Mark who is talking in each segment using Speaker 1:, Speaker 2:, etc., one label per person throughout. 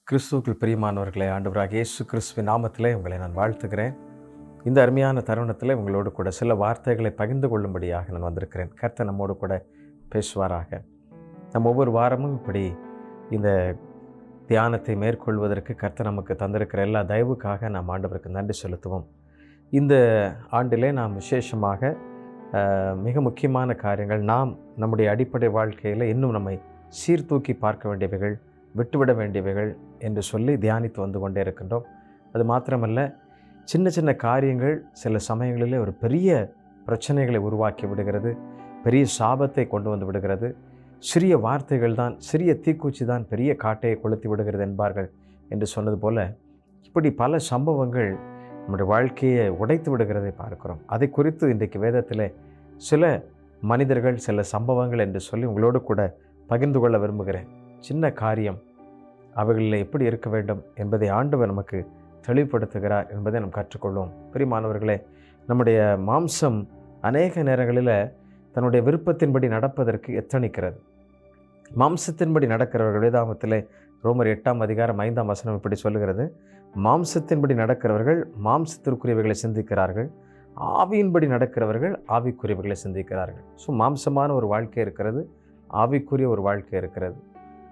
Speaker 1: கிறிஸ்துவுக்குள் பிரியமானவர்களே, ஆண்டவராகிய இயேசு கிறிஸ்துவின் நாமத்திலே உங்களை நான் வாழ்த்துகிறேன். இந்த அருமையான தருணத்தில் உங்களோடு கூட சில வார்த்தைகளை பகிர்ந்து கொள்ளும்படியாக நான் வந்திருக்கிறேன். கர்த்தர் நம்மோடு கூட பேசுவாராக. நம்ம ஒவ்வொரு வாரமும் இப்படி இந்த தியானத்தை மேற்கொள்வதற்கு கர்த்தர் நமக்கு தந்திருக்கிற எல்லா தயவுக்காக நாம் ஆண்டவருக்கு நன்றி செலுத்துவோம். இந்த ஆண்டிலே நாம் விசேஷமாக மிக முக்கியமான காரியங்கள், நாம் நம்முடைய அடிப்படை வாழ்க்கையில் இன்னும் நம்மை சீர்தூக்கி பார்க்க வேண்டியவைகள், விட்டுவிட வேண்டியவைகள் என்று சொல்லி தியானித்து வந்து கொண்டே இருக்கின்றோம். அது மாத்திரமல்ல, சின்ன சின்ன காரியங்கள் சில சமயங்களிலே ஒரு பெரிய பிரச்சனைகளை உருவாக்கி விடுகிறது, பெரிய சாபத்தை கொண்டு வந்து விடுகிறது. சிறிய வார்த்தைகள் தான், சிறிய தீக்குச்சி தான் பெரிய காட்டையை கொளுத்தி விடுகிறது என்பார்கள் என்று சொன்னது போல, இப்படி பல சம்பவங்கள் நம்முடைய வாழ்க்கையை உடைத்து விடுகிறதை பார்க்கிறோம். அதை குறித்து இன்றைக்கு வேதத்திலே சில மனிதர்கள், சில சம்பவங்கள் என்று சொல்லி உங்களோடு கூட பகிர்ந்து கொள்ள விரும்புகிறேன். சின்ன காரியம், அவைகளில் எப்படி இருக்க வேண்டும் என்பதை ஆண்டவர் நமக்கு தெளிவுபடுத்துகிறார் என்பதை நாம் கற்றுக்கொள்வோம். பிரியமானவர்களே, நம்முடைய மாம்சம் அநேக நேரங்களில் தன்னுடைய விருப்பத்தின்படி நடப்பதற்கு எத்தனிக்கிறது. மாம்சத்தின்படி நடக்கிறவர்கள், வேதாகமத்திலே ரோமர் 8:5 இப்படி சொல்லுகிறது: மாம்சத்தின்படி நடக்கிறவர்கள் மாம்சத்திற்குரியவைகளை சிந்திக்கிறார்கள், ஆவியின்படி நடக்கிறவர்கள் ஆவிக்குரியவைகளை சிந்திக்கிறார்கள். ஸோ மாம்சமான ஒரு வாழ்க்கை இருக்கிறது, ஆவிக்குரிய ஒரு வாழ்க்கை இருக்கிறது.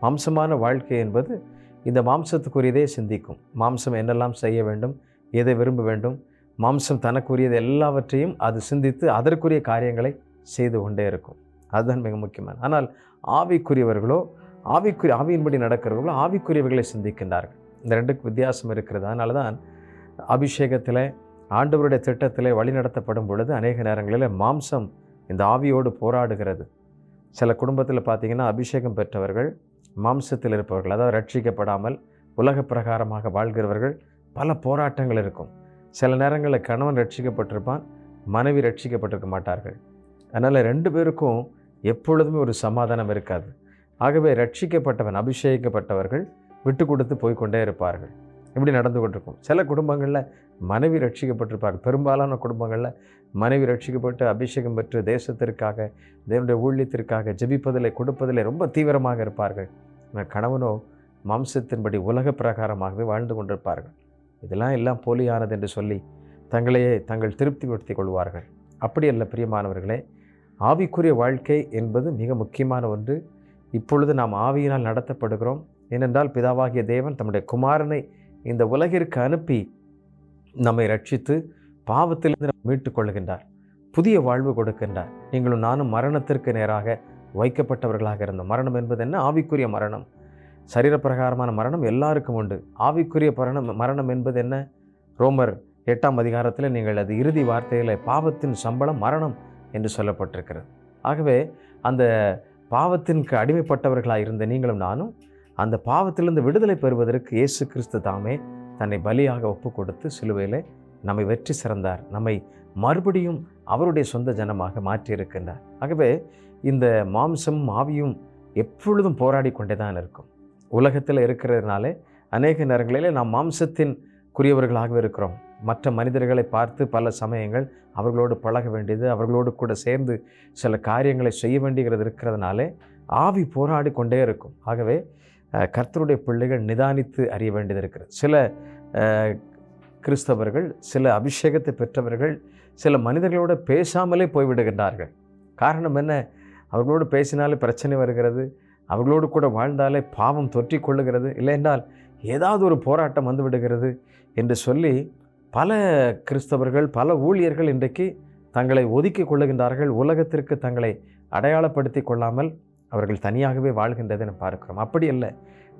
Speaker 1: மாம்சமான வாழ்க்கை என்பது இந்த மாம்சத்துக்குரியதே சிந்திக்கும். மாம்சம் என்னெல்லாம் செய்ய வேண்டும், எதை விரும்ப வேண்டும், மாம்சம் தனக்குரியது எல்லாவற்றையும் அது சிந்தித்து அதற்குரிய காரியங்களை செய்து கொண்டே இருக்கும். அதுதான் மிக முக்கியமான. ஆனால் ஆவிக்குரியவர்களோ, ஆவியின்படி நடக்கிறவர்களோ ஆவிக்குரியவைகளை சிந்திக்கின்றார்கள். இந்த ரெண்டுக்கு வித்தியாசம் இருக்கிறது. அதனால தான் அபிஷேகத்தில், ஆண்டவருடைய திட்டத்தில் வழி நடத்தப்படும் பொழுது அநேக நேரங்களில் மாம்சம் இந்த ஆவியோடு போராடுகிறது. சில குடும்பத்தில் பார்த்திங்கன்னா, அபிஷேகம் பெற்றவர்கள் மாம்சத்தில் இருப்பவர்கள், அதாவது ரட்சிக்கப்படாமல் உலக பிரகாரமாக வாழ்கிறவர்கள், பல போராட்டங்கள் இருக்கும். சில நேரங்களில் கணவன் ரட்சிக்கப்பட்டிருப்பான், மனைவி ரட்சிக்கப்பட்டிருக்க மாட்டார்கள். அதனால் ரெண்டு பேருக்கும் எப்பொழுதுமே ஒரு சமாதானம் இருக்காது. ஆகவே ரட்சிக்கப்பட்டவன், அபிஷேகிக்கப்பட்டவர்கள் விட்டு கொடுத்து போய்கொண்டே இருப்பார்கள். இப்படி நடந்து கொண்டிருக்கும். சில குடும்பங்களில் மனைவி ரட்சிக்கப்பட்டிருப்பார்கள். பெரும்பாலான குடும்பங்களில் மனைவி ரட்சிக்கப்பட்டு அபிஷேகம் பெற்று தேசத்திற்காக, தேவனுடைய ஊழியத்திற்காக ஜெபிப்பதிலே, கொடுப்பதிலே ரொம்ப தீவிரமாக இருப்பார்கள். கணவனோ மாம்சத்தின்படி உலக பிரகாரமாகவே வாழ்ந்து கொண்டிருப்பார்கள். இதெல்லாம் போலியானது என்று சொல்லி தங்களையே தங்கள் திருப்திப்படுத்தி கொள்வார்கள். அப்படி அல்ல பிரியமானவர்களே, ஆவிக்குரிய வாழ்க்கை என்பது மிக முக்கியமான ஒன்று. இப்பொழுது நாம் ஆவியினால் நடத்தப்படுகிறோம். ஏனென்றால் பிதாவாகிய தேவன் தம்முடைய குமாரனை இந்த உலகிற்கு அனுப்பி நம்மை ரட்சித்து பாவத்திலிருந்து நம்ம மீட்டுக் கொள்கின்றார், புதிய வாழ்வு கொடுக்கின்றார். நீங்களும் நானும் மரணத்திற்கு நேராக வைக்கப்பட்டவர்களாக இருந்தோம். மரணம் என்பது என்ன? ஆவிக்குரிய மரணம். சரீரப்பிரகாரமான மரணம் எல்லாருக்கும் உண்டு. ஆவிக்குரிய மரணம் என்பது என்ன? ரோமர் 8 நீங்கள் அது இறுதி வார்த்தையில் பாவத்தின் சம்பளம் மரணம் என்று சொல்லப்பட்டிருக்கிறது. ஆகவே அந்த பாவத்திற்கு அடிமைப்பட்டவர்களாக இருந்த நீங்களும் நானும் அந்த பாவத்திலிருந்து விடுதலை பெறுவதற்கு இயேசு கிறிஸ்து தாமே தன்னை பலியாக ஒப்பு கொடுத்து சிலுவையிலே நம்மை வெற்றி சிறந்தார். நம்மை மறுபடியும் அவருடைய சொந்த ஜனமாக மாற்றியிருக்கின்றார். ஆகவே இந்த மாம்சமும் ஆவியும் எப்பொழுதும் போராடி கொண்டே தான் இருக்கும். உலகத்தில் இருக்கிறதுனாலே அநேக நேரங்களிலே நாம் மாம்சத்தின்குரியவர்களாகவே இருக்கிறோம். மற்ற மனிதர்களை பார்த்து பல சமயங்கள் அவர்களோடு பழக வேண்டியது, அவர்களோடு கூட சேர்ந்து சில காரியங்களை செய்ய வேண்டியது இருக்கிறதுனாலே ஆவி போராடி கொண்டே இருக்கும். ஆகவே கர்த்தருடைய பிள்ளைகள் நிதானித்து அறிய வேண்டியது இருக்கிறது. சில கிறிஸ்தவர்கள், சில அபிஷேகத்தை பெற்றவர்கள் சில மனிதர்களோடு பேசாமலே போய்விடுகின்றார்கள். காரணம் என்ன? அவர்களோடு பேசினாலே பிரச்சனை வருகிறது, அவர்களோடு கூட வாழ்ந்தாலே பாவம் தொற்றி கொள்ளுகிறது, இல்லையென்றால் ஏதாவது ஒரு போராட்டம் வந்து விடுகிறது என்று சொல்லி பல கிறிஸ்தவர்கள், பல ஊழியர்கள் இன்றைக்கு தங்களை ஒதுக்கி கொள்ளுகின்றார்கள். உலகத்திற்கு தங்களை அடையாளப்படுத்தி கொள்ளாமல் அவர்கள் தனியாகவே வாழ்கின்றதை நாம் பார்க்கிறோம். அப்படி இல்லை.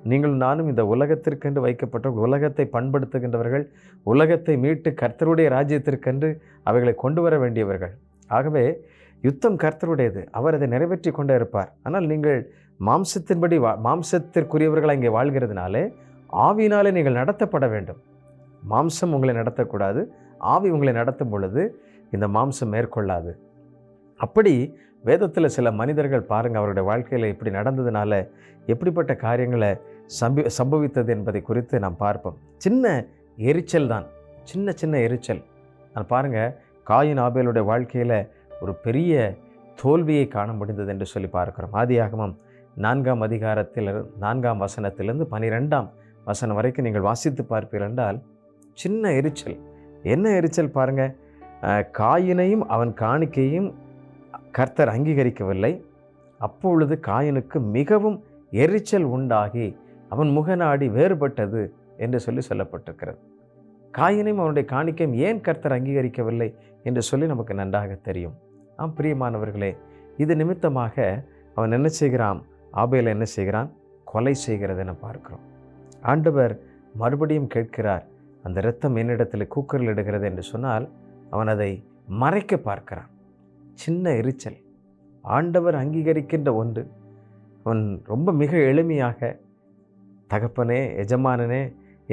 Speaker 1: நீங்களும் நானும் இந்த உலகத்திற்கென்று வைக்கப்பட்ட, உலகத்தை பண்படுத்துகின்றவர்கள், உலகத்தை மீட்டு கர்த்தருடைய ராஜ்யத்திற்கென்று அவைகளை கொண்டு வர வேண்டியவர்கள். ஆகவே யுத்தம் கர்த்தருடையது, அவர் அதை நிறைவேற்றி கொண்டே இருப்பார். ஆனால் நீங்கள் மாம்சத்தின்படி மாம்சத்திற்குரியவர்கள் இங்கே வாழ்கிறதுனாலே ஆவியினாலே நீங்கள் நடத்தப்பட வேண்டும். மாம்சம் உங்களை நடத்தக்கூடாது, ஆவி உங்களை நடத்தும் பொழுது இந்த மாம்சம் மேற்கொள்ளாது. அப்படி வேதத்தில் சில மனிதர்கள் பாருங்கள், அவருடைய வாழ்க்கையில் இப்படி நடந்ததுனால எப்படிப்பட்ட காரியங்களை சம்பவித்தது என்பதை குறித்து நாம் பார்ப்போம். சின்ன எரிச்சல் தான், சின்ன எரிச்சல். நான் பாருங்கள், காயின் ஆபேலுடைய வாழ்க்கையில் ஒரு பெரிய தோல்வியை காண முடிந்தது என்று சொல்லி பார்க்கிறோம். ஆதியாகமம் 4 4 12 வசனம் வரைக்கும் நீங்கள் வாசித்து பார்ப்பீர்கள் என்றால் சின்ன எரிச்சல். என்ன எரிச்சல் பாருங்கள், காயினையும் அவன் காணிக்கையும் கர்த்தர் அங்கீகரிக்கவில்லை. அப்பொழுது காயினுக்கு மிகவும் எரிச்சல் உண்டாகி அவன் முகநாடி வேறுபட்டது என்று சொல்லப்பட்டிருக்கிறது. காயினையும் அவனுடைய காணிக்கையும் ஏன் கர்த்தர் அங்கீகரிக்கவில்லை என்று சொல்லி நமக்கு நன்றாக தெரியும். பிரியமானவர்களே, இது நிமித்தமாக அவன் என்ன செய்கிறான், ஆபேலை என்ன செய்கிறான், கொலை செய்கிறது என பார்க்கிறோம். ஆண்டவர் மறுபடியும் கேட்கிறார், அந்த இரத்தம் என்னிடத்தில் கூக்குரல் இடுகிறது என்று சொன்னால் அவன் அதை மறைக்க பார்க்கிறான். சின்ன எரிச்சல், ஆண்டவர் அங்கீகரிக்கின்ற ஒன்று. அவன் ரொம்ப மிக எளிமையாக, தகப்பனே, எஜமானனே,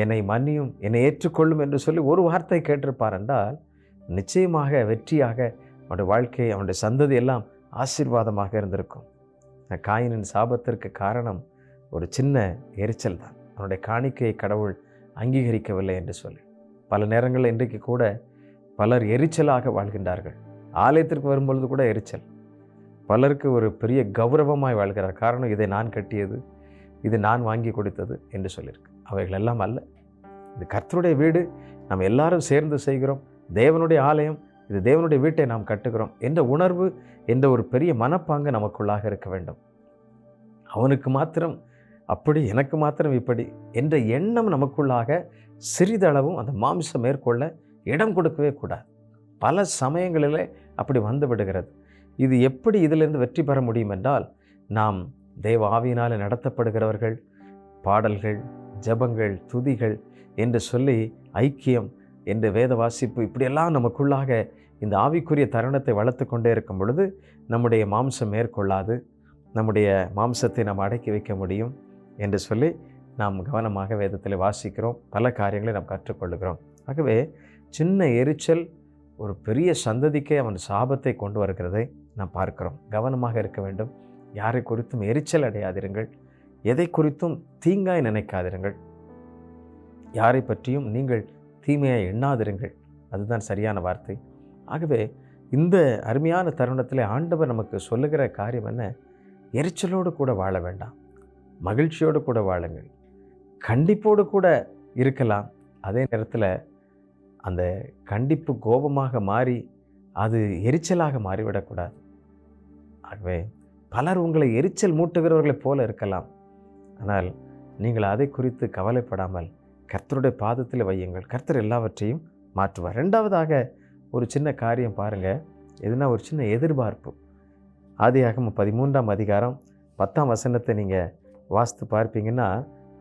Speaker 1: என்னை மன்னியும், என்னை ஏற்றுக்கொள்ளும் என்று சொல்லி ஒரு வார்த்தை கேட்டிருப்பார் என்றால் நிச்சயமாக வெற்றியாக அவனுடைய வாழ்க்கை, அவனுடைய சந்ததி எல்லாம் ஆசீர்வாதமாக இருந்திருக்கும். காயினின் சாபத்திற்கு காரணம் ஒரு சின்ன எரிச்சல் தான். அவனுடைய காணிக்கையை கடவுள் அங்கீகரிக்கவில்லை என்று சொல்லி பல நேரங்களில் இன்றைக்கு கூட பலர் எரிச்சலாக வாழ்கின்றார்கள். ஆலயத்திற்கு வரும்பொழுது கூட எரிச்சல். பலருக்கு ஒரு பெரிய கௌரவமாய் வாழ்கிறார். காரணம், இதை நான் கட்டியது, இது நான் வாங்கி கொடுத்தது என்று சொல்லியிருக்கு. அவைகள் எல்லாம் அல்ல. இது கர்த்தருடைய வீடு, நாம் எல்லாரும் சேர்ந்து செய்கிறோம். தேவனுடைய ஆலயம், இது தேவனுடைய வீட்டை நாம் கட்டுகிறோம் என்ற உணர்வு, என்ற ஒரு பெரிய மனப்பாங்கு நமக்குள்ளாக இருக்க வேண்டும். அவனுக்கு மாத்திரம் அப்படி, எனக்கு மாத்திரம் இப்படி என்ற எண்ணம் நமக்குள்ளாக சிறிதளவும் அந்த மாம்சம் மேற்கொள்ள இடம் கொடுக்கவே கூடாது. பல சமயங்களில் அப்படி வந்து விடுகிறது. இது எப்படி இதிலிருந்து வெற்றி பெற முடியும் என்றால், நாம் தேவ ஆவியினால் நடத்தப்படுகிறவர்கள், பாடல்கள், ஜெபங்கள், துதிகள் என்று சொல்லி ஐக்கியம் என்று வேத வாசிப்பு, இப்படியெல்லாம் நமக்குள்ளாக இந்த ஆவிக்குரிய தருணத்தை வளர்த்து கொண்டே இருக்கும் பொழுது நம்முடைய மாம்சம் மேற்கொள்ளாது, நம்முடைய மாம்சத்தை நாம் அடக்கி வைக்க முடியும் என்று சொல்லி நாம் கவனமாக வேதத்தில் வாசிக்கிறோம். பல காரியங்களை நாம் கற்றுக்கொள்ளுகிறோம். ஆகவே சின்ன எரிச்சல் ஒரு பெரிய சந்ததிக்கே அவன் சாபத்தை கொண்டு வருகிறதை நாம் பார்க்கிறோம். கவனமாக இருக்க வேண்டும். யாரை குறித்தும் எரிச்சல் அடையாதிருங்கள். எதை குறித்தும் தீங்காய் நினைக்காதிருங்கள். யாரை பற்றியும் நீங்கள் தீமையாக எண்ணாதிருங்கள். அதுதான் சரியான வார்த்தை. ஆகவே இந்த அருமையான தருணத்தில் ஆண்டவர் நமக்கு சொல்லுகிற காரியம் என்ன, எரிச்சலோடு கூட வாழ வேண்டாம், மகிழ்ச்சியோடு கூட வாழுங்கள். கண்டிப்போடு கூட இருக்கலாம். அதே நேரத்தில் அந்த கண்டிப்பு கோபமாக மாறி அது எரிச்சலாக மாறிவிடக்கூடாது. ஆகவே பலர் உங்களை எரிச்சல் மூட்டுகிறவர்களைப் போல இருக்கலாம். ஆனால் நீங்கள் அதை குறித்து கவலைப்படாமல் கர்த்தருடைய பாதத்தில் வையுங்கள். கர்த்தர் எல்லாவற்றையும் மாற்றுவார். ரெண்டாவதாக ஒரு சின்ன காரியம் பாருங்கள். எதுனா ஒரு சின்ன எதிர்பார்ப்பு. ஆதியாகமம் 13ஆம் அதிகாரம் 10ஆம் வசனத்தை நீங்கள் வாசித்து பார்ப்பீங்கன்னா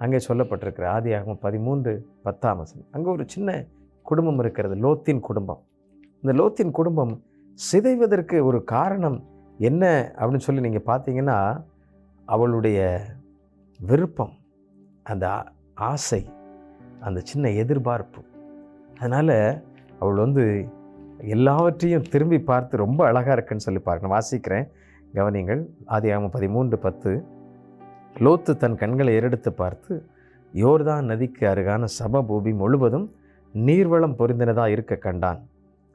Speaker 1: அங்கே சொல்லப்பட்டிருக்கிற ஆதியாகமம் 13:10ஆம் வசனம். அங்கே ஒரு சின்ன குடும்பம் இருக்கிறது, லோத்தின் குடும்பம். இந்த லோத்தின் குடும்பம் சிதைவதற்கு ஒரு காரணம் என்ன அப்படின்னு சொல்லி நீங்கள் பார்த்தீங்கன்னா, அவளுடைய விருப்பம், அந்த ஆசை, அந்த சின்ன எதிர்பார்ப்பு. அதனால் அவள் எல்லாவற்றையும் திரும்பி பார்த்து ரொம்ப அழகாக இருக்குன்னு சொல்லி பார்க்கணும். வாசிக்கிறேன், கவனிங்கள். ஆதியாகமம் 13:10. லோத்து தன் கண்களை ஏறெடுத்து பார்த்து யோர்தான் நதிக்கு அருகான சமபூமி முழுவதும் நீர்வளம் பொருந்தினதாக இருக்க கண்டான்.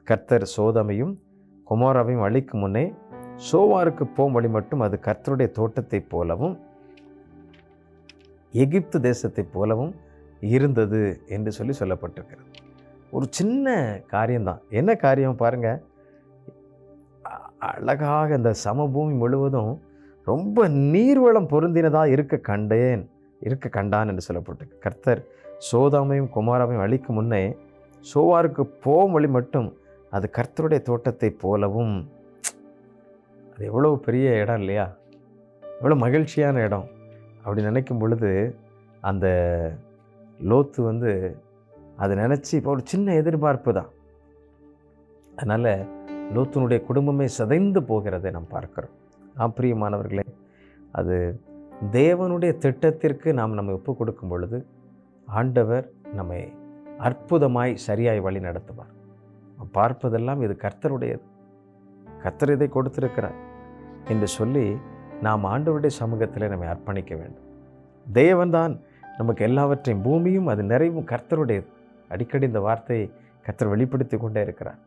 Speaker 1: கர்த்தர் சோதமையும் கொமோராவையும் அழிக்கும் முன்னே சோவாருக்கு போம் வழி மட்டும் அது கர்த்தருடைய தோட்டத்தைப் போலவும் எகிப்து தேசத்தைப் போலவும் இருந்தது என்று சொல்லப்பட்டிருக்கிறது. ஒரு சின்ன காரியம்தான். என்ன காரியம் பாருங்கள், அழகாக இந்த சமபூமி முழுவதும் ரொம்ப நீர்வளம் பொருந்தினதாக இருக்க கண்டான் என்று சொல்லப்பட்டிருக்கு. கர்த்தர் சோதாமையும் குமாராவையும் அழிக்கும் முன்னே சோவாருக்கு போம் வழி மட்டும் அது கர்த்தருடைய தோட்டத்தை போலவும். அது எவ்வளோ பெரிய இடம் இல்லையா, எவ்வளோ மகிழ்ச்சியான இடம். அப்படி நினைக்கும் பொழுது அந்த லோத்து அதை நினச்சி இப்போ ஒரு சின்ன எதிர்பார்ப்பு தான். அதனால் லோத்தினுடைய குடும்பமே சிதைந்து போகிறதை நாம் பார்க்கிறோம். பிரியமானவர்களே, அது தேவனுடைய திட்டத்திற்கு நாம் நம்ம ஒப்பு கொடுக்கும் பொழுது ஆண்டவர் நம்மை அற்புதமாய் சரியாய் வழி நடத்துவார். பார்ப்பதெல்லாம் இது கர்த்தருடையது, கர்த்தர் இதை கொடுத்திருக்கிறார் என்று சொல்லி நாம் ஆண்டவருடைய சமூகத்தில் நம்மை அர்ப்பணிக்க வேண்டும். தேவன்தான் நமக்கு எல்லாவற்றையும், பூமியும் அது நிறைவும் கர்த்தருடையது. அடிக்கடி இந்த வார்த்தையை கர்த்தர் வெளிப்படுத்தி கொண்டே இருக்கிறார்.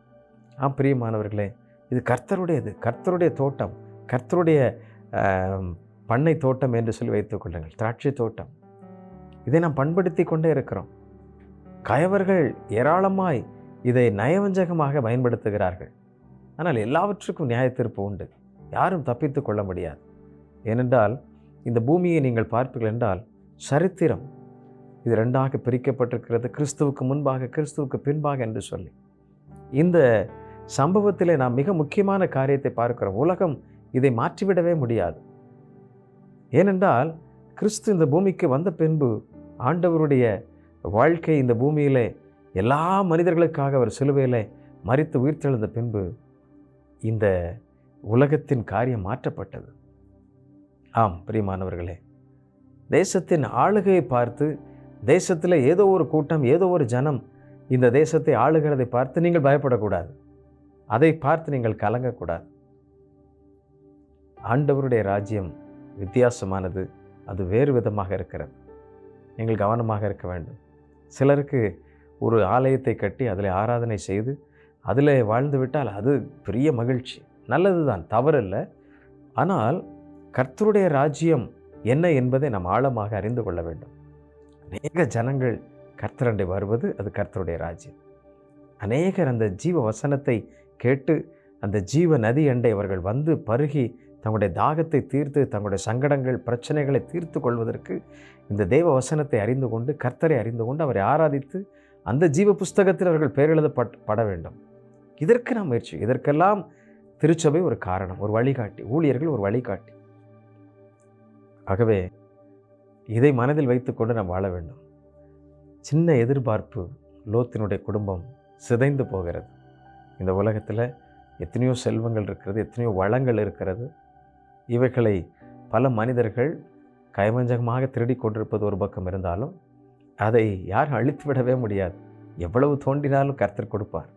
Speaker 1: பிரியமானவர்களே, இது கர்த்தருடையது, கர்த்தருடைய தோட்டம், கர்த்தருடைய பண்ணை தோட்டம் என்று சொல்லி வைத்துக் கொள்ளுங்கள். திராட்சை தோட்டம். இதை நாம் பண்படுத்தி கொண்டே இருக்கிறோம். கயவர்கள் ஏராளமாய் இதை நயவஞ்சகமாக பயன்படுத்துகிறார்கள். ஆனால் எல்லாவற்றுக்கும் நியாயத்தீர்ப்பு உண்டு. யாரும் தப்பித்து கொள்ள முடியாது. ஏனென்றால் இந்த பூமியை நீங்கள் பார்ப்பீர்கள் என்றால் சரித்திரம் இது ரெண்டாக பிரிக்கப்பட்டிருக்கிறது, கிறிஸ்துவுக்கு முன்பாக கிறிஸ்துவுக்கு பின்பாக என்று சொல்லி. இந்த சம்பவத்திலே நாம் மிக முக்கியமான காரியத்தை பார்க்கிறோம். உலகம் இதை மாற்றிவிடவே முடியாது. ஏனென்றால் கிறிஸ்து இந்த பூமிக்கு வந்த பின்பு ஆண்டவருடைய வாழ்க்கை இந்த பூமியிலே எல்லா மனிதர்களுக்காக அவர் சிலுவையிலே மரித்து உயிர்த்தெழுந்த பின்பு இந்த உலகத்தின் காரியம் மாற்றப்பட்டது. ஆம் பிரியமானவர்களே, தேசத்தின் ஆளுகையை பார்த்து தேசத்தில் ஏதோ ஒரு கூட்டம், ஏதோ ஒரு ஜனம் இந்த தேசத்தை ஆளுகிறதை பார்த்து நீங்கள் பயப்படக்கூடாது. அதை பார்த்து நீங்கள் கலங்கக்கூடாது. ஆண்டவருடைய ராஜ்யம் வித்தியாசமானது, அது வேறு விதமாக இருக்கிறது. நீங்கள் கவனமாக இருக்க வேண்டும். சிலருக்கு ஒரு ஆலயத்தை கட்டி அதில் ஆராதனை செய்து அதில் வாழ்ந்து விட்டால் அது பெரிய மகிழ்ச்சி, நல்லது தான், தவறில்லை. ஆனால் கர்த்தருடைய ராஜ்யம் என்ன என்பதை நாம் ஆழமாக அறிந்து கொள்ள வேண்டும். அநேக ஜனங்கள் கர்த்தரண்டை வருவது அது கர்த்தருடைய ராஜ்யம். அநேகர் அந்த ஜீவ வசனத்தை கேட்டு அந்த ஜீவ நதி அண்டை அவர்கள் வந்து பருகி தங்களுடைய தாகத்தை தீர்த்து தங்களுடைய சங்கடங்கள் பிரச்சனைகளை தீர்த்து கொள்வதற்கு இந்த தேவ வசனத்தை அறிந்து கொண்டு கர்த்தரை அறிந்து கொண்டு அவரை ஆராதித்து அந்த ஜீவ புஸ்தகத்தில் அவர்கள் பெயர் எழுதப்பட வேண்டும். இதற்கு நாம் முயற்சி. இதற்கெல்லாம் திருச்சபை ஒரு காரணம், ஒரு வழிகாட்டி, ஊழியர்கள் ஒரு வழிகாட்டி. ஆகவே இதை மனதில் வைத்துக்கொண்டு நாம் வாழ வேண்டும். சின்ன எதிர்பார்ப்பு லோத்தினுடைய குடும்பம் சிதைந்து போகிறது. இந்த உலகத்தில் எத்தனையோ செல்வங்கள் இருக்கிறது, எத்தனையோ வளங்கள் இருக்கிறது. இவைகளை பல மனிதர்கள் கைவஞ்சகமாக திருடி கொண்டிருப்பது ஒரு பக்கம் இருந்தாலும் அதை யாரும் அழித்து விடவே முடியாது. எவ்வளவு தோண்டினாலும் கர்த்தர் கொடுப்பார்.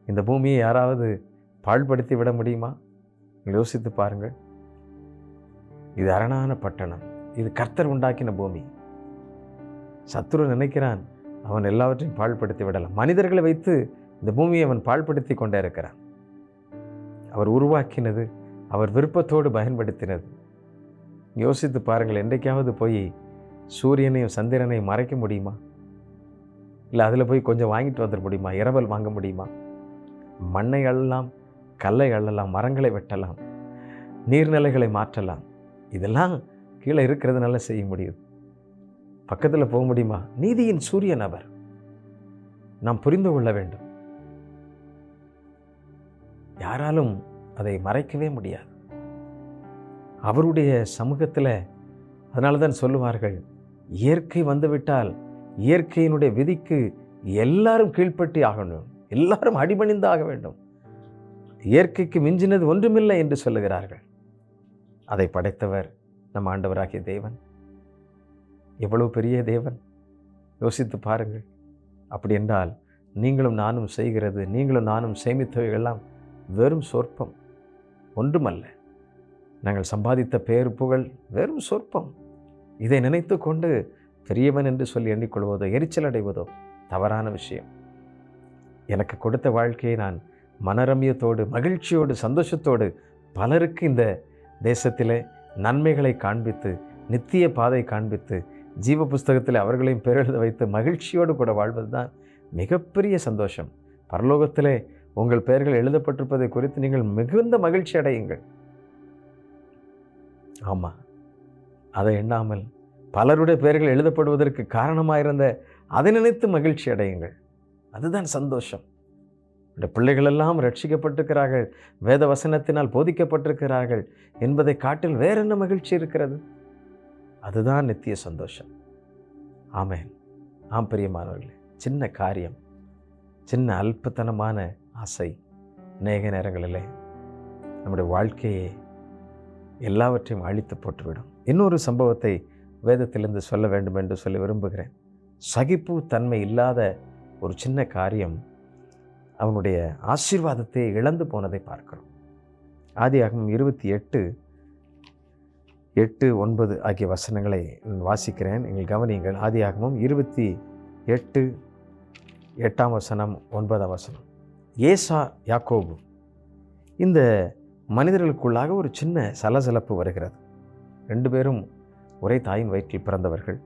Speaker 1: இந்த பூமியை யாராவது பாழ்படுத்தி விட முடியுமா? யோசித்து பாருங்கள். இது அரணான பட்டணம், இது கர்த்தர் உண்டாக்கின பூமி. சத்துரு நினைக்கிறான் அவன் எல்லாவற்றையும் பாழ்படுத்தி விடலாம். மனிதர்களை வைத்து இந்த பூமியை அவன் பாழ்படுத்தி கொண்டே இருக்கிறான். அவர் உருவாக்கினது, அவர் விருப்பத்தோடு பயன்படுத்தினது. யோசித்து பாருங்கள். என்றைக்காவது போய் சூரியனையும் சந்திரனையும் மறைக்க முடியுமா? இல்லை அதில் போய் கொஞ்சம் வாங்கிட்டு வந்துட முடியுமா? இரவல் வாங்க முடியுமா? மண்ணை அள்ளலாம், கல்லை அள்ளலாம், மரங்களை வெட்டலாம், நீர்நிலைகளை மாற்றலாம். இதெல்லாம் கீழே இருக்கிறதுனால செய்ய முடியுது. பக்கத்தில் போக முடியுமா? நீதியின் சூரியன் அவர். நாம் புரிந்து கொள்ள வேண்டும். யாராலும் அதை மறைக்கவே முடியாது. அவருடைய சமூகத்தில் அதனால தான் சொல்லுவார்கள், இயற்கை வந்துவிட்டால் இயற்கையினுடைய விதிக்கு எல்லாரும் கீழ்ப்பட்டி ஆகணும், எல்லாரும் அடிபணிந்து ஆக வேண்டும். இயற்கைக்கு மிஞ்சினது ஒன்றுமில்லை என்று சொல்லுகிறார்கள். அதை படைத்தவர் நம் ஆண்டவராகிய தேவன். எவ்வளவு பெரிய தேவன், யோசித்து பாருங்கள். அப்படி என்றால் நீங்களும் நானும் செய்கிறது, நீங்களும் நானும் சேமித்தவைகள்லாம் வெறும் சொற்பம், ஒன்றுமல்ல. நாங்கள் சம்பாதித்த பேர் புகழ் வெறும் சொற்பம். இதை நினைத்து கொண்டு பெரியவன் என்று சொல்லி எண்ணிக்கொள்வதோ எரிச்சல் அடைவதோ தவறான விஷயம். எனக்கு கொடுத்த வாழ்க்கையை நான் மனரமியத்தோடு மகிழ்ச்சியோடு சந்தோஷத்தோடு பலருக்கு இந்த தேசத்திலே நன்மைகளை காண்பித்து நித்திய பாதை காண்பித்து ஜீவ புஸ்தகத்தில் அவர்களையும் பெயரெழுத வைத்து மகிழ்ச்சியோடு கூட வாழ்வது தான் மிகப்பெரிய சந்தோஷம். பரலோகத்திலே உங்கள் பெயர்கள் எழுதப்பட்டிருப்பதை குறித்து நீங்கள் மிகுந்த மகிழ்ச்சி அடையுங்கள். ஆமாம், அதை எண்ணாமல் பலருடைய பெயர்கள் எழுதப்படுவதற்கு காரணமாயிருந்த அதை நினைத்து மகிழ்ச்சி அடையுங்கள். அதுதான் சந்தோஷம். இந்த பிள்ளைகளெல்லாம் ரட்சிக்கப்பட்டிருக்கிறார்கள், வேத வசனத்தினால் போதிக்கப்பட்டிருக்கிறார்கள் என்பதை காட்டில் வேற என்ன மகிழ்ச்சி இருக்கிறது? அதுதான் நித்திய சந்தோஷம். ஆமென். ஆம் பிரியமானவர்களே, சின்ன காரியம், சின்ன அல்பத்தனமான ஆசை அநேக நேரங்களிலே நம்முடைய வாழ்க்கையை எல்லாவற்றையும் அழித்து போட்டுவிடும். இன்னொரு சம்பவத்தை வேதத்திலிருந்து சொல்ல வேண்டும் என்று சொல்லி விரும்புகிறேன். சகிப்பு தன்மை இல்லாத ஒரு சின்ன காரியம் அவனுடைய ஆசீர்வாதத்தை இழந்து போனதை பார்க்கிறோம். ஆதியாகமம் 28:8-9 ஆகிய வசனங்களை வாசிக்கிறேன், நீங்கள் கவனியுங்கள். ஆதியாகமம் 28:8 9. ஏசா யாக்கோபு, இந்த மனிதர்களுக்குள்ளாக ஒரு சின்ன சலசலப்பு வருகிறது. 2 பேரும் ஒரே தாயின் வயிற்றில் பிறந்தவர்கள்.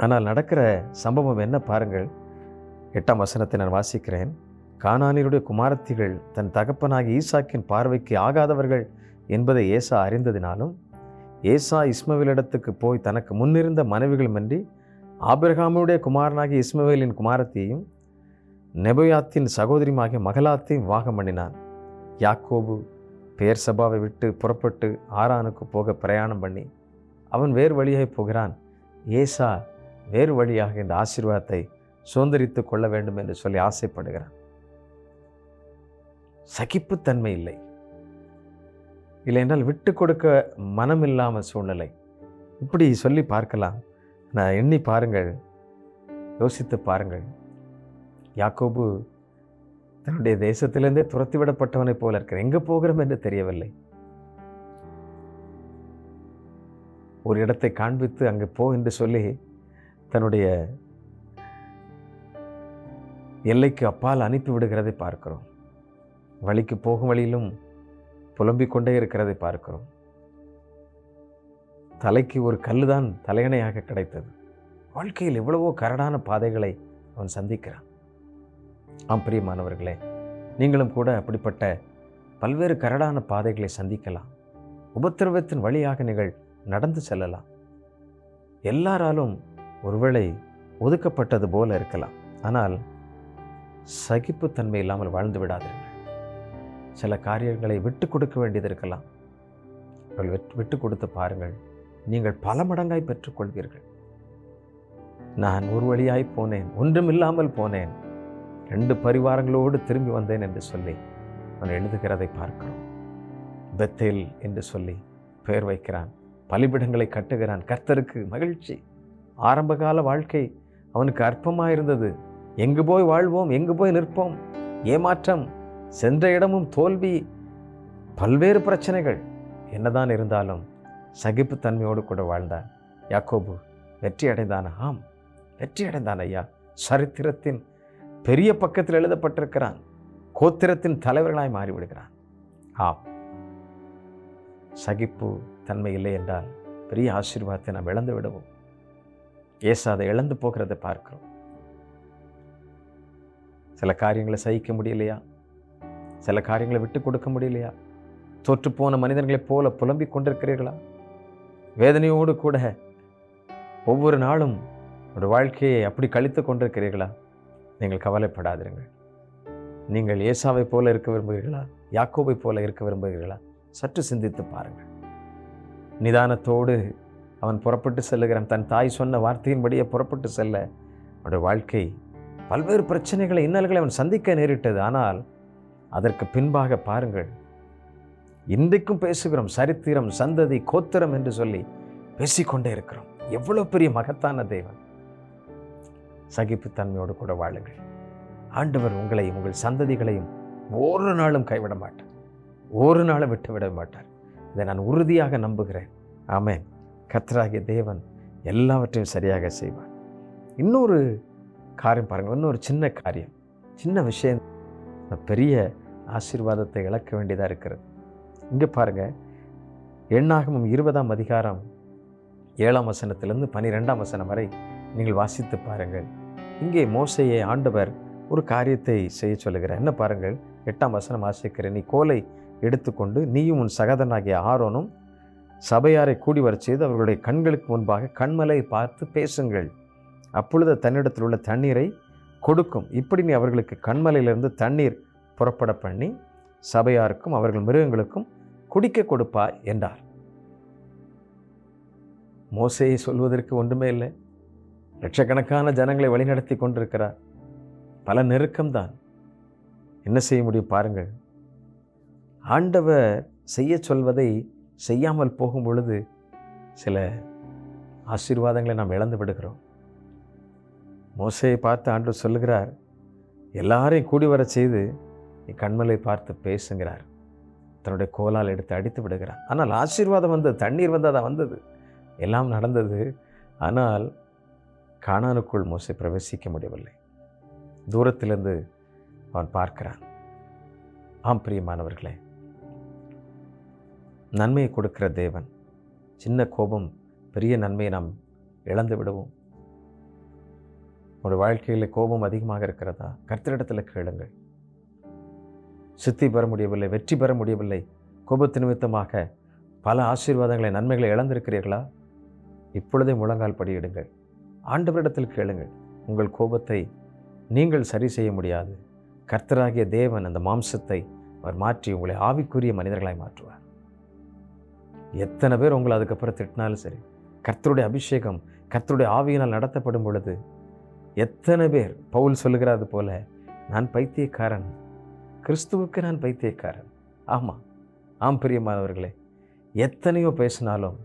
Speaker 1: ஆனால் நடக்கிற சம்பவம் என்ன பாருங்கள். 8ஆம் வசனத்தை நான் வாசிக்கிறேன். கானானியருடைய குமாரத்திகள் தன் தகப்பனாகிய ஈசாக்கின் பார்வைக்கு ஆகாதவர்கள் என்பதை ஏசா அறிந்ததினாலும், ஏசா இஸ்மவேலிடத்துக்கு போய் தனக்கு முன்னிருந்த மனைவிகளுமின்றி ஆபிரகாமுடைய குமாரனாகிய இஸ்மவேலின் குமாரத்தையும் நெபோயாத்தின் சகோதரியுமாகிய மகலாத்தையும் விவாகம் பண்ணினான். யாக்கோபு பெயர்சபாவை விட்டு புறப்பட்டு ஆரானுக்கு போக பிரயாணம் பண்ணி அவன் வேறு வழியாக போகிறான். ஏசா வேறு வழியாக இந்த ஆசீர்வாதத்தை சுதந்திரித்து கொள்ள வேண்டும் என்று சொல்லி ஆசைப்படுகிறான். சகிப்புத்தன்மை இல்லை, என்றால் விட்டு கொடுக்க மனமில்லாமல் சூழ்நிலை. இப்படி சொல்லி பார்க்கலாம். நான் எண்ணி பாருங்கள், யோசித்து பாருங்கள். யாக்கோபு தன்னுடைய தேசத்திலிருந்தே துரத்திவிடப்பட்டவனை போல இருக்கிற, எங்கே போகிறோம் என்று தெரியவில்லை. ஒரு இடத்தை காண்பித்து அங்கே போ என்று சொல்லி தன்னுடைய எல்லைக்கு அப்பால் அனுப்பி விடுகிறதை பார்க்கிறோம். வழிக்கு போகும் வழியிலும் புலம்பிக் கொண்டே இருக்கிறதை பார்க்கிறோம். தலைக்கு ஒரு கல்லுதான் தலையணையாக கிடைத்தது. வாழ்க்கையில் எவ்வளவோ கரடான பாதைகளை அவன் சந்திக்கிறான். பிரியமானவர்களே, நீங்களும் கூட அப்படிப்பட்ட பல்வேறு கரடான பாதைகளை சந்திக்கலாம். உபத்திரவத்தின் வழியாக நீங்கள் நடந்து செல்லலாம். எல்லாராலும் ஒருவேளை ஒதுக்கப்பட்டது போல இருக்கலாம். ஆனால் சகிப்புத்தன்மை இல்லாமல் வாழ்ந்து விடாதீர்கள். சில காரியங்களை விட்டு கொடுக்க வேண்டியது இருக்கலாம். விட்டு கொடுத்து பாருங்கள், நீங்கள் பல மடங்காய் பெற்றுக்கொள்வீர்கள். நான் ஒரு வழியாய் போனேன், ஒன்றுமில்லாமல் போனேன், 2 பரிவாரங்களோடு திரும்பி வந்தேன் என்று சொல்லி அவன் எழுதுகிறதை பார்க்கிறோம். பெத்தேல் என்று சொல்லி பெயர் வைக்கிறான், பலிபிடங்களை கட்டுகிறான். கர்த்தருக்கு மகிழ்ச்சி. ஆரம்பகால வாழ்க்கை அவனுக்கு அற்பமாக இருந்தது. எங்கு போய் வாழ்வோம், எங்கு போய் நிற்போம், ஏமாற்றம், சென்ற இடமும் தோல்வி, பல்வேறு பிரச்சனைகள். என்னதான் இருந்தாலும் சகிப்புத்தன்மையோடு கூட வாழ்ந்தான். யாக்கோபு வெற்றி அடைந்தான். வெற்றி அடைந்தான் ஐயா. சரித்திரத்தின் பெரிய பக்கத்தில் எழுதப்பட்டிருக்கிறான். கோத்திரத்தின் தலைவர்களாய் மாறிவிடுகிறான். சகிப்பு தன்மை இல்லை என்றால் பெரிய ஆசீர்வாதத்தை நாம் இழந்து விடுவோம். ஏசா அதை இழந்து போகிறதை பார்க்கிறோம். சில காரியங்களை சகிக்க முடியலையா? சில காரியங்களை விட்டு கொடுக்க முடியலையா? தோற்றுப்போன மனிதர்களைப் போல புலம்பிக் கொண்டிருக்கிறீர்களா? வேதனையோடு கூட ஒவ்வொரு நாளும் ஒரு வாழ்க்கையை அப்படி கழித்து கொண்டிருக்கிறீர்களா? நீங்கள் கவலைப்படாதீர்கள். நீங்கள் ஏசாவை போல இருக்க விரும்புகிறீர்களா? யாக்கோபை போல இருக்க விரும்புகிறீர்களா? சற்று சிந்தித்து பாருங்கள். நிதானத்தோடு அவன் புறப்பட்டு செல்லுகிறான். தன் தாய் சொன்ன வார்த்தையின்படியே புறப்பட்டு செல்ல அவனுடைய வாழ்க்கை பல்வேறு பிரச்சனைகளை, இன்னல்களை அவன் சந்திக்க நேரிட்டது. ஆனால் அதற்கு பின்பாக பாருங்கள், இன்றைக்கும் பேசுகிறோம். சரித்திரம், சந்ததி, கோத்திரம் என்று சொல்லி பேசிக்கொண்டே இருக்கிறோம். எவ்வளவு பெரிய மகத்தான தேவன். சகிப்புத்தன்மையோடு கூட வாழுங்கள். ஆண்டவர் உங்களையும் உங்கள் சந்ததிகளையும் ஒரு நாளும் கைவிட மாட்டார், ஒரு நாளும் விட்டுவிட மாட்டார். இதை நான் உறுதியாக நம்புகிறேன். ஆமென். கர்த்தராகிய தேவன் எல்லாவற்றையும் சரியாக செய்வார். இன்னொரு காரியம் பாருங்கள், இன்னொரு சின்ன காரியம், சின்ன விஷயம், பெரிய ஆசீர்வாதத்தை இழக்க வேண்டியதாக இருக்கிறது. இங்கே பாருங்கள், எண்ணாகமம் 20ஆம் அதிகாரம் 7ஆம் வசனத்திலிருந்து 12ஆம் வசனம் வரை நீங்கள் வாசித்து பாருங்கள். இங்கே மோசேயை ஆண்டவர் ஒரு காரியத்தை செய்ய சொல்லுகிறார். என்ன பாருங்கள், 8ஆம் வசனம் வாசிக்கிறேன். நீ கோலை எடுத்துக்கொண்டு நீயும் உன் சகோதரனாகிய ஆரோனும் சபையாரை கூடி வரச் செய்து அவர்களுடைய கண்களுக்கு முன்பாக கண்மலை பார்த்து பேசுங்கள். அப்பொழுது தன்னிடத்தில் உள்ள தண்ணீரை கொடுக்கும். இப்படி நீ அவர்களுக்கு கண்மலையிலிருந்து தண்ணீர் புறப்பட பண்ணி சபையாருக்கும் அவர்கள் மிருகங்களுக்கும் குடிக்க கொடுப்பாய் என்றார். மோசேயை சொல்வதற்கு ஒன்றுமே இல்லை. லட்சக்கணக்கான ஜனங்களை வழிநடத்தி கொண்டிருக்கிறார். பல நெருக்கம்தான். என்ன செய்ய முடியும் பாருங்கள். ஆண்டவர் செய்ய சொல்வதை செய்யாமல் போகும் பொழுது சில ஆசீர்வாதங்களை நாம் இழந்து விடுகிறோம். மோசேயை பார்த்து ஆண்டவர் சொல்லுகிறார், எல்லாரையும் கூடி வர செய்து நீ கண்மலை பார்த்து பேசுகிறார். தன்னுடைய கோலால் எடுத்து அடித்து விடுகிறார். ஆனால் ஆசீர்வாதம் வந்தது, தண்ணீர் வந்ததாக வந்தது, எல்லாம் நடந்தது. ஆனால் கானானுக்குள் மோசே பிரவேசிக்க முடியவில்லை. தூரத்திலிருந்து அவன் பார்க்கிறான். பிரியமானவர்களே, நன்மையை கொடுக்கிற தேவன். சின்ன கோபம் பெரிய நன்மையை நாம் இழந்து விடுவோம். உங்களுடைய வாழ்க்கையில் கோபம் அதிகமாக இருக்கிறதா? கர்த்தரிடத்தில் கேளுங்கள். சித்தி பெற முடியவில்லை, வெற்றி பெற முடியவில்லை, கோபத்து நிமித்தமாக பல ஆசீர்வாதங்களை, நன்மைகளை இழந்திருக்கிறீர்களா? இப்பொழுதே முழங்கால் படியிடுங்கள். ஆண்டவரிடத்தில் கேளுங்கள். உங்கள் கோபத்தை நீங்கள் சரி செய்ய முடியாது. கர்த்தராகிய தேவன் அந்த மாம்சத்தை அவர் மாற்றி உங்களை ஆவிக்குரிய மனிதர்களாய் மாற்றுவார். எத்தனை பேர் உங்களை அதுக்கப்புறம் திட்டினாலும் சரி, கர்த்தருடைய அபிஷேகம் கர்த்தருடைய ஆவியினால் நடத்தப்படும் பொழுது எத்தனை பேர், பவுல் சொல்லுகிறது போல, நான் பைத்தியக்காரன், கிறிஸ்துவுக்கு நான் பைத்தியக்காரன். ஆம் பிரியமானவர்களே, எத்தனையோ பேசினாலும்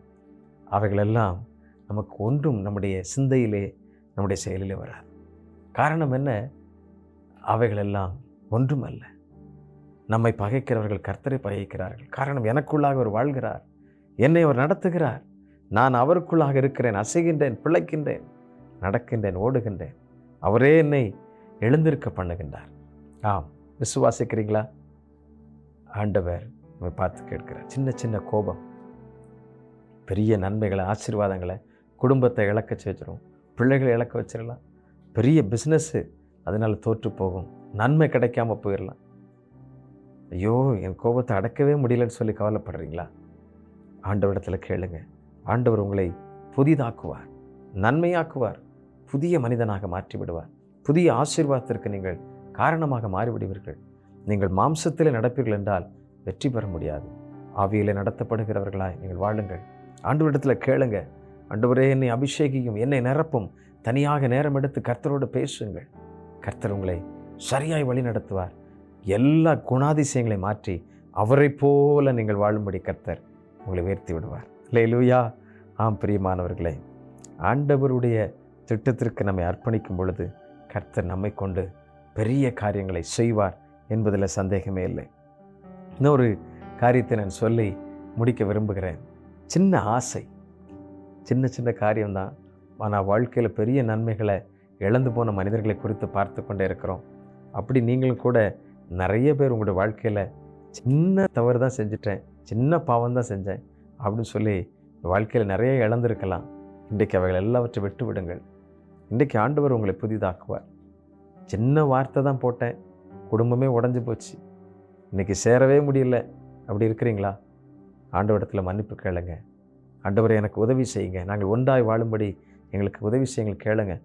Speaker 1: அவைகளெல்லாம் நமக்கு ஒன்றும் நம்முடைய சிந்தையிலே, நம்முடைய செயலிலே வராது. காரணம் என்ன? அவைகளெல்லாம் ஒன்றுமல்ல. நம்மை பகைக்கிறவர்கள் கர்த்தரை பகைக்கிறார்கள். காரணம், எனக்குள்ளாக அவர் வாழ்கிறார், என்னை அவர் நடத்துகிறார், நான் அவருக்குள்ளாக இருக்கிறேன், அசைகின்றேன், பிழைக்கின்றேன், நடக்கின்றேன், ஓடுகின்றேன். அவரே என்னை எழுந்திருக்க பண்ணுகின்றார். விசுவாசிக்கிறீங்களா? ஆண்டவர் நம்ம பார்த்து கேட்கிறார். சின்ன சின்ன கோபம் பெரிய நன்மைகளை, ஆசீர்வாதங்களை, குடும்பத்தை இழக்க செஞ்சிடும், பிள்ளைகளை இழக்க வச்சிடலாம், பெரிய பிஸ்னஸ்ஸு அதனால் தோற்று போகும், நன்மை கிடைக்காம போயிடலாம். ஐயோ, என் கோபத்தை அடக்கவே முடியலன்னு சொல்லி கவலைப்படுறீங்களா? ஆண்டவரிடத்தில் கேளுங்க. ஆண்டவர் உங்களை புதிதாக்குவார், நன்மையாக்குவார், புதிய மனிதனாக மாற்றிவிடுவார். புதிய ஆசீர்வாதத்திற்கு நீங்கள் காரணமாக மாறிவிடுவீர்கள். நீங்கள் மாம்சத்தில் நடப்பீர்கள் என்றால் வெற்றி பெற முடியாது. ஆவியில் நடத்தப்படுகிறவர்களாய் நீங்கள் வாழுங்கள். ஆண்டவரிடத்தில் கேளுங்க. ஆண்டவரே, என்னை அபிஷேகியும், என்னை நிரப்பும். தனியாக நேரம் எடுத்து கர்த்தரோடு பேசுங்கள். கர்த்தர் உங்களை சரியாய் வழி நடத்துவார். எல்லா குணாதிசயங்களை மாற்றி அவரை போல நீங்கள் வாழும்படி கர்த்தர் உங்களை உயர்த்தி விடுவார். அல்லேலூயா. பிரியமானவர்களே, ஆண்டவருடைய திட்டத்திற்கு நம்மை அர்ப்பணிக்கும் பொழுது கர்த்தர் நம்மை கொண்டு பெரிய காரியங்களை செய்வார் என்பதில் சந்தேகமே இல்லை. இன்னொரு காரியத்தை நான் சொல்லி முடிக்க விரும்புகிறேன். சின்ன ஆசை, சின்ன சின்ன காரியம்தான், ஆனால் வாழ்க்கையில் பெரிய நன்மைகளை இழந்து போன மனிதர்களை குறித்து பார்த்து கொண்டே இருக்கிறோம். அப்படி நீங்களும் கூட நிறைய பேர் உங்களுடைய வாழ்க்கையில் சின்ன தவறு தான் செஞ்சிட்டேன், சின்ன பாவம் தான் செஞ்சேன் அப்படின்னு சொல்லி வாழ்க்கையில் நிறைய இழந்திருக்கலாம். இன்றைக்கு அவைகள் எல்லாவற்றை விட்டு விடுங்கள். இன்றைக்கு ஆண்டவர் உங்களை புதிதாக்குவார். சின்ன வார்த்தை தான் போட்டேன், குடும்பமே உடஞ்சி போச்சு, இன்றைக்கி சேரவே முடியல, அப்படி இருக்கிறீங்களா? ஆண்டவரிடத்தில் மன்னிப்பு கேளுங்க. ஆண்டவரை, எனக்கு உதவி செய்யுங்க, நாங்கள் ஒன்றாய் வாழும்படி எங்களுக்கு உதவி செய்யுங்கள் கேளுங்க.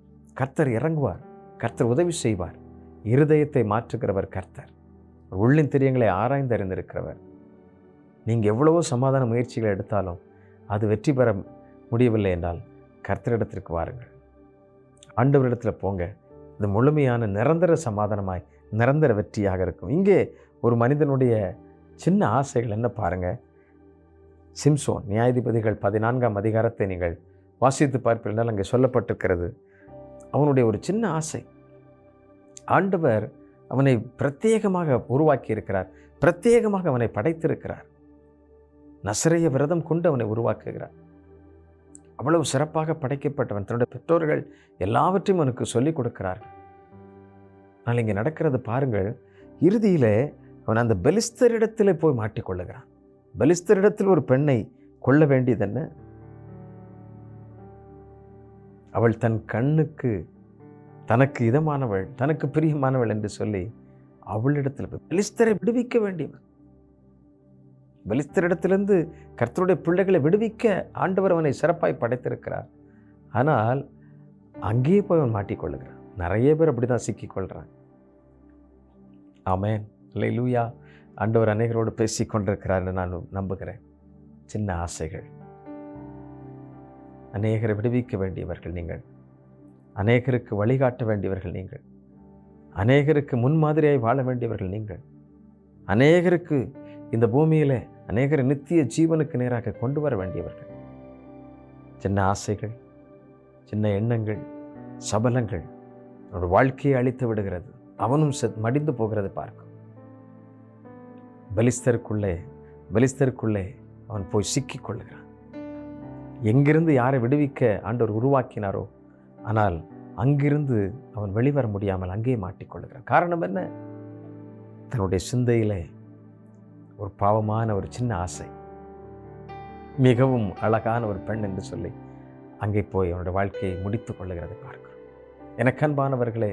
Speaker 1: கர்த்தர் இறங்குவார், கர்த்தர் உதவி செய்வார். இருதயத்தை மாற்றுகிறவர் கர்த்தர், உள்ளின் திரியங்களை ஆராய்ந்து அறிந்திருக்கிறவர். நீங்கள் எவ்வளவோ சமாதான முயற்சிகளை எடுத்தாலும் அது வெற்றி பெற முடியவில்லை என்றால் கர்த்தரிடத்திற்கு வாருங்கள், ஆண்டவரிடத்தில் போங்க. இது முழுமையான நிரந்தர சமாதானமாய் நிரந்தர வெற்றியாக இருக்கும். இங்கே ஒரு மனிதனுடைய சின்ன ஆசைகள் என்ன பாருங்கள். சிம்சோன், நியாயாதிபதிகள் 14ஆம் அதிகாரத்தை நீங்கள் வாசித்து பார்ப்பீர்கள். அங்கே சொல்லப்பட்டிருக்கிறது, அவனுடைய ஒரு சின்ன ஆசை. ஆண்டவர் அவனை பிரத்யேகமாக உருவாக்கி இருக்கிறார், பிரத்யேகமாக அவனை படைத்திருக்கிறார். நசரேய விரதம் கொண்டு அவனை உருவாக்குகிறார். அவ்வளவு சிறப்பாக படைக்கப்பட்டவன். தன்னுடைய பெற்றோர்கள் எல்லாவற்றையும் அவனுக்கு சொல்லிக் கொடுக்கிறார்கள். ஆனால் இங்கே நடக்கிறது பாருங்கள், இறுதியில் அவன் அந்த பெலிஸ்தரிடத்தில் போய் மாட்டிக்கொள்ளுகிறான். பெலிஸ்தரிடத்தில் ஒரு பெண்ணை கொள்ள வேண்டியதென்ன? அவள் தன் கண்ணுக்கு தனக்கு இதமானவள், தனக்கு பிரியமானவள் என்று சொல்லி அவளிடத்தில் பெலிஸ்தரை விடுவிக்க வேண்டியவன். பெலிஸ்தரிடத்திலிருந்து கர்த்தருடைய பிள்ளைகளை விடுவிக்க ஆண்டவர் அவனை சிறப்பாய் படைத்திருக்கிறார். ஆனால் அங்கேயே போய் அவன் மாட்டிக்கொள்ளுகிறான். நிறைய பேர் அப்படி தான் சிக்கிக்கொள்கிறான். ஆமென், அல்லேலூயா. ஆண்டவர் அநேகரோடு பேசி கொண்டிருக்கிறார் என்று நான் நம்புகிறேன். சின்ன ஆசைகள். அநேகரை விடுவிக்க வேண்டியவர்கள் நீங்கள், அநேகருக்கு வழிகாட்ட வேண்டியவர்கள் நீங்கள், அநேகருக்கு முன்மாதிரியாய் வாழ வேண்டியவர்கள் நீங்கள், அநேகருக்கு இந்த பூமியில் அநேகரை நித்திய ஜீவனுக்கு நேராக கொண்டு வர வேண்டியவர்கள். சின்ன ஆசைகள், சின்ன எண்ணங்கள், சபலங்கள் அவனோட வாழ்க்கையை அழித்து விடுகிறது. அவனும் மடிந்து போகிறது பார்க்கும். பெலிஸ்தருக்குள்ளே அவன் போய் சிக்கிக் கொள்ளுகிறான். எங்கிருந்து யாரை விடுவிக்க ஆண்டவர் உருவாக்கினாரோ, ஆனால் அங்கிருந்து அவன் வெளிவர முடியாமல் அங்கேயே மாட்டிக்கொள்ளுகிறான். காரணம் என்ன? தன்னுடைய சிந்தையிலே ஒரு பாவமான ஒரு சின்ன ஆசை. மிகவும் அழகான ஒரு பெண் என்று சொல்லி அங்கே போய் அவனுடைய வாழ்க்கையை முடித்து கொள்ளுகிறதை பார்க்கிறோம். எனக்கு அன்பானவர்களே,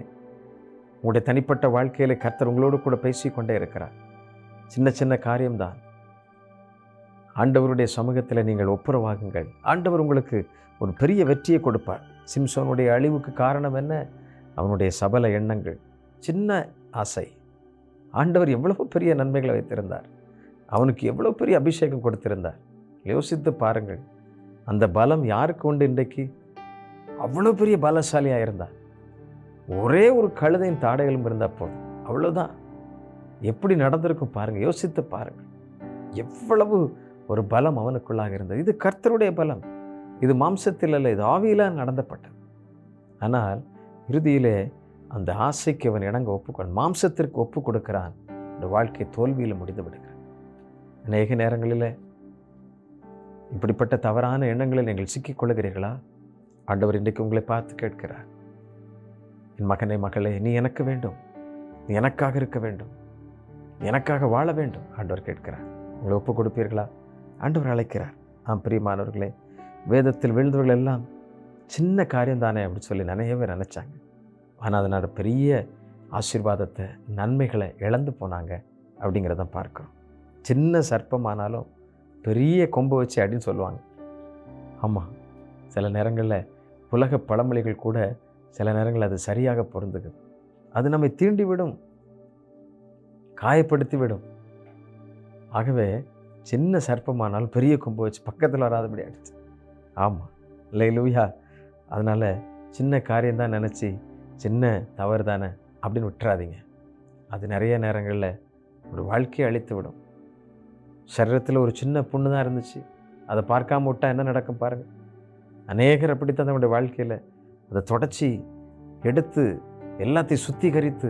Speaker 1: உங்களுடைய தனிப்பட்ட வாழ்க்கையிலே கர்த்தர் உங்களோடு கூட பேசிக்கொண்டே இருக்கிறார். சின்ன சின்ன காரியம்தான். ஆண்டவருடைய சமூகத்தில் நீங்கள் ஒப்புரவாகுங்கள். ஆண்டவர் உங்களுக்கு ஒரு பெரிய வெற்றியை கொடுப்பார். சிம்சோனுடைய அழிவுக்கு காரணம் என்ன? அவனுடைய சபல எண்ணங்கள், சின்ன ஆசை. ஆண்டவர் எவ்வளவு பெரிய நன்மைகளை வைத்திருந்தார். அவனுக்கு எவ்வளோ பெரிய அபிஷேகம் கொடுத்திருந்தார். யோசித்து பாருங்கள். அந்த பலம் யாருக்கு உண்டு இன்றைக்கு? அவ்வளோ பெரிய பலசாலியாக இருந்தார். ஒரே ஒரு கழுதையின் தாடைகளும் இருந்தால் போதும், அவ்வளோதான். எப்படி நடந்திருக்கும் பாருங்கள், யோசித்து பாருங்கள். எவ்வளவு ஒரு பலம் அவனுக்குள்ளாக இருந்தது. இது கர்த்தருடைய பலம். இது மாம்சத்தில் அல்ல, இது ஆவியில நடந்தப்பட்டது. ஆனால் இறுதியிலே அந்த ஆசைக்கு அவன் இடங்க மாம்சத்திற்கு ஒப்பு கொடுக்கிறான். அந்த வாழ்க்கை தோல்வியில் முடிந்து விடுகிறான். அநேக நேரங்களில் இப்படிப்பட்ட தவறான எண்ணங்களில் நீங்கள் சிக்கிக்கொள்ளுகிறீர்களா? ஆண்டவர் இன்றைக்கு உங்களை பார்த்து கேட்கிறார். என் மகனே, மகளே, நீ எனக்கு வேண்டும், நீ எனக்காக இருக்க வேண்டும், எனக்காக வாழ வேண்டும். ஆண்டவர் கேட்கிறார். உங்களை ஒப்பு கொடுப்பீர்களா? ஆண்டவர் அழைக்கிறார். பிரியமானவர்களே, வேதத்தில் விழுந்தவர்கள் எல்லாம் சின்ன காரியம் தானே அப்படின்னு சொல்லி நிறையவே நினைச்சாங்க. ஆனால் அதனால் பெரிய ஆசீர்வாதத்தை, நன்மைகளை இழந்து போனாங்க அப்படிங்கிறத பார்க்குறோம். சின்ன சர்ப்பமானாலும் பெரிய கொம்பு வச்சு அப்படின்னு சொல்லுவாங்க. ஆமாம், சில நேரங்களில் உலக பழமொழிகள் கூட சில நேரங்களில் அது சரியாக பொருந்துகிறது. அது நம்மை தீண்டிவிடும், காயப்படுத்திவிடும். ஆகவே சின்ன சர்ப்பமானாலும் பெரிய கொம்பு வச்சு பக்கத்தில் வராதபடி ஆகிடுச்சு. ஆமாம், அல்லேலூயா. அதனால் சின்ன காரியம்தான் நினச்சி சின்ன தவறு தானே அப்படின்னு விட்டுறாதீங்க. அது நிறைய நேரங்களில் ஒரு வாழ்க்கையை அழித்து விடும். சரீரத்தில் ஒரு சின்ன புண்ணு தான் இருந்துச்சு, அதை பார்க்காம விட்டால் என்ன நடக்கும் பாருங்கள். அநேகர் அப்படித்தான் நம்முடைய வாழ்க்கையில் அதை தொடச்சி எடுத்து எல்லாத்தையும் சுத்திகரித்து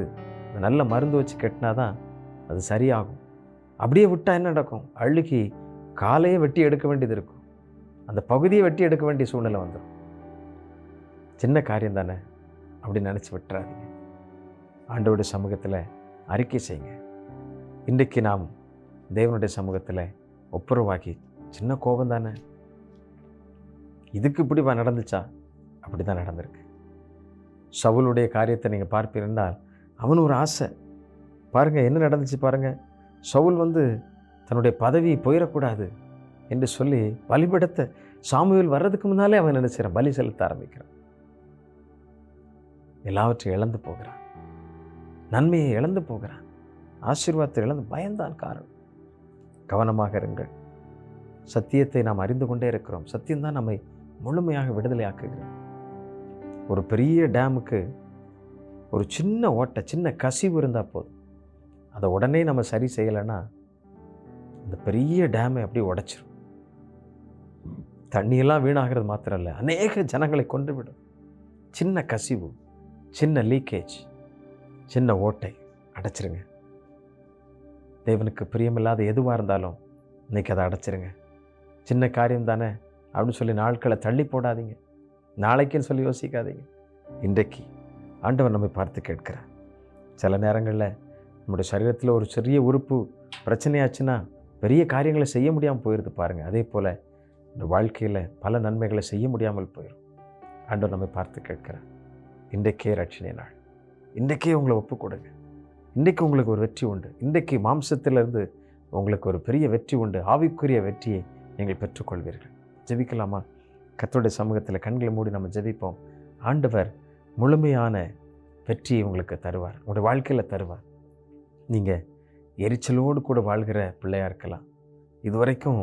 Speaker 1: நல்ல மருந்து வச்சு கட்டினா தான் அது சரியாகும். அப்படியே விட்டால் என்ன நடக்கும்? அழுகி காலையே வெட்டி எடுக்க வேண்டியது இருக்கும், அந்த பகுதியை வெட்டி எடுக்க வேண்டிய சூழ்நிலை வந்துடும். சின்ன காரியம் தானே அப்படின்னு நினச்சி விட்டுறாதீங்க. ஆண்டவருடைய சமூகத்தில் அறிக்கை செய்யுங்க. இன்றைக்கு நாம் தேவனுடைய சமூகத்தில் ஒப்புரவாகி, சின்ன கோபம் தானே, இதுக்கு இப்படி நடந்துச்சா? அப்படி தான் நடந்திருக்கு. சவுலுடைய காரியத்தை நீங்கள் பார்ப்பீர்கள். அவன் ஒரு ஆசை பாருங்கள், என்ன நடந்துச்சு பாருங்கள். சவுல் தன்னுடைய பதவி போயிடக்கூடாது என்று சொல்லி பலிபீடத்தை சாமுவேல் வர்றதுக்கு முன்னாலே அவன் நினைச்சான், பலி செலுத்த ஆரம்பிக்கிறான். எல்லாவற்றையும் இழந்து போகிறான், நன்மையை இழந்து போகிறான், ஆசீர்வாதத்தை இழந்து. பயந்தான் காரணம். கவனமாக இருங்கள். சத்தியத்தை நாம் அறிந்து கொண்டே இருக்கிறோம். சத்தியம்தான் நம்மை முழுமையாக விடுதலையாக்குகிறோம். ஒரு பெரிய டேமுக்கு ஒரு சின்ன ஓட்டை, சின்ன கசிவு இருந்தால் போதும். அதை உடனே நம்ம சரி செய்யலைன்னா அந்த பெரிய டேமை அப்படியே உடைச்சிரும். தண்ணியெல்லாம் வீணாகிறது மாத்திரம் இல்லை, அநேக ஜனங்களை கொண்டு விடும். சின்ன கசிவு, சின்ன லீக்கேஜ், சின்ன ஓட்டை அடைச்சிருங்க. தேவனுக்கு பிரியமில்லாத எதுவாக இருந்தாலும் இன்றைக்கி அதை அடைச்சிருங்க. சின்ன காரியம் தானே அப்படின்னு சொல்லி நாட்களை தள்ளி போடாதீங்க. நாளைக்குன்னு சொல்லி யோசிக்காதீங்க. இன்றைக்கு ஆண்டவர் நம்மை பார்த்து கேட்கிறார். சில நேரங்களில் நம்முடைய சரீரத்தில் ஒரு சிறிய உறுப்பு பிரச்சனையாச்சுன்னா பெரிய காரியங்களை செய்ய முடியாமல் போயிடுது பாருங்கள். அதே போல் இந்த வாழ்க்கையில் பல நன்மைகளை செய்ய முடியாமல் போயிடும். ஆண்டவர் நம்மை பார்த்து கேட்கிறார். இன்றைக்கே ரட்சணை நாள், இன்றைக்கே உங்களை ஒப்பு கொடுங்க. இன்றைக்கு உங்களுக்கு ஒரு வெற்றி உண்டு. இன்றைக்கு மாம்சத்திலிருந்து உங்களுக்கு ஒரு பெரிய வெற்றி உண்டு. ஆவிக்குரிய வெற்றியை நீங்கள் பெற்றுக்கொள்வீர்கள். ஜெபிக்கலாமா? கர்த்தருடைய சமூகத்தில் கண்களை மூடி நம்ம ஜெபிப்போம். ஆண்டவர் முழுமையான வெற்றியை உங்களுக்கு தருவார், உங்களுடைய வாழ்க்கையில் தருவார். நீங்கள் எரிச்சலோடு கூட வாழ்கிற பிள்ளையாக இருக்கலாம். இதுவரைக்கும்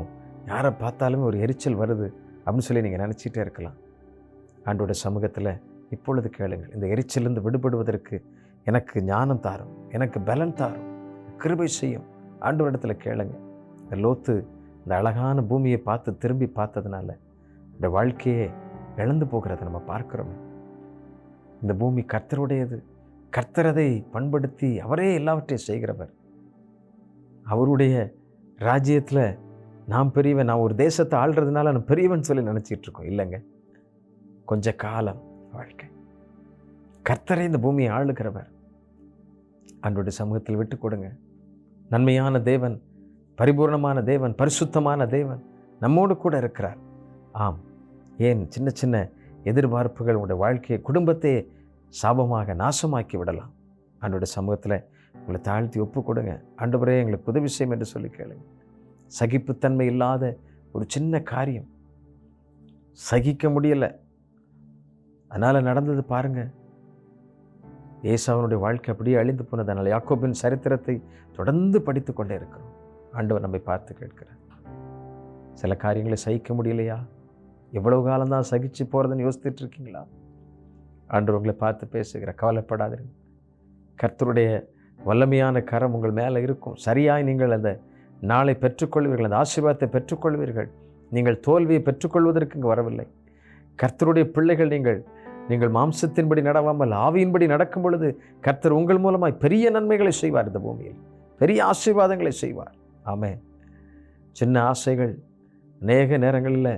Speaker 1: யாரை பார்த்தாலுமே ஒரு எரிச்சல் வருது அப்படின்னு சொல்லி நீங்கள் நினச்சிட்டே இருக்கலாம். ஆண்டவருடைய சமூகத்தில் இப்பொழுது கேளுங்கள். இந்த எரிச்சலிருந்து விடுபடுவதற்கு எனக்கு ஞானம் தாரும், எனக்கு பலன் தாரும், கிருபை செய்யும். ஆண்டவரிடத்தில் கேளுங்க. இந்த லோத்து இந்த அழகான பூமியை பார்த்து திரும்பி பார்த்ததுனால இந்த வாழ்க்கையே இழந்து போகிறத நம்ம பார்க்குறோமே. இந்த பூமி கர்த்தருடையது. கர்த்தர் அதை பண்படுத்தி அவரே எல்லாவற்றையும் செய்கிறவர். அவருடைய ராஜ்யத்தில் நான் பெரியவன், நான் ஒரு தேசத்தை ஆள்றதுனால நான் பெரியவன் சொல்லி நினச்சிக்கிட்டு இருக்கோம். இல்லைங்க, கொஞ்ச காலம் வாழ்க்கை. கர்த்தரே இந்த பூமியை ஆளுகிறவர். ஆண்டவருடைய சமூகத்தில் விட்டு கொடுங்க. நன்மையான தேவன், பரிபூர்ணமான தேவன், பரிசுத்தமான தேவன் நம்மோடு கூட இருக்கிறார். ஆம், ஏன் சின்ன சின்ன எதிர்பார்ப்புகள் உங்களுடைய வாழ்க்கையை, குடும்பத்தை சாபமாக நாசமாக்கி விடலாம். ஆண்டவருடைய சமூகத்தில் உங்களை தாழ்த்தி ஒப்பு கொடுங்க. ஆண்டவரே எங்களுக்கு உதவி செய்யும் என்று சொல்லி கேளுங்க. சகிப்புத்தன்மை இல்லாத ஒரு சின்ன காரியம், சகிக்க முடியலை, அதனால் நடந்தது பாருங்கள். ஏசாவனுடைய வாழ்க்கை அப்படியே அழிந்து போனதனால் யாக்கோபின் சரித்திரத்தை தொடர்ந்து படித்து கொண்டே இருக்கிறோம். ஆண்டவர் நம்மை பார்த்து கேட்கிறார், சில காரியங்களை சகிக்க முடியலையா? எவ்வளவு காலம்தான் சகிச்சு போகிறதுன்னு யோசித்துட்டு இருக்கீங்களா? ஆண்டவர் உங்களை பார்த்து பேசுகிற, கவலைப்படாதீங்க. கர்த்தருடைய வல்லமையான கரம் உங்கள் மேலே இருக்கும். சரியாய் நீங்கள் அந்த நாளை பெற்றுக்கொள்வீர்கள், அந்த ஆசீர்வாதத்தை பெற்றுக்கொள்வீர்கள். நீங்கள் தோல்வியை பெற்றுக்கொள்வதற்கு இங்கே வரவில்லை. கர்த்தருடைய பிள்ளைகள் நீங்கள் மாம்சத்தின்படி நடவாமல் ஆவியின்படி நடக்கும் பொழுது கர்த்தர் உங்கள் மூலமாய் பெரிய நன்மைகளை செய்வார். இந்த பூமியில் பெரிய ஆசீர்வாதங்களை செய்வார். ஆமென். சின்ன ஆசைகள் அநேக நேரங்களில்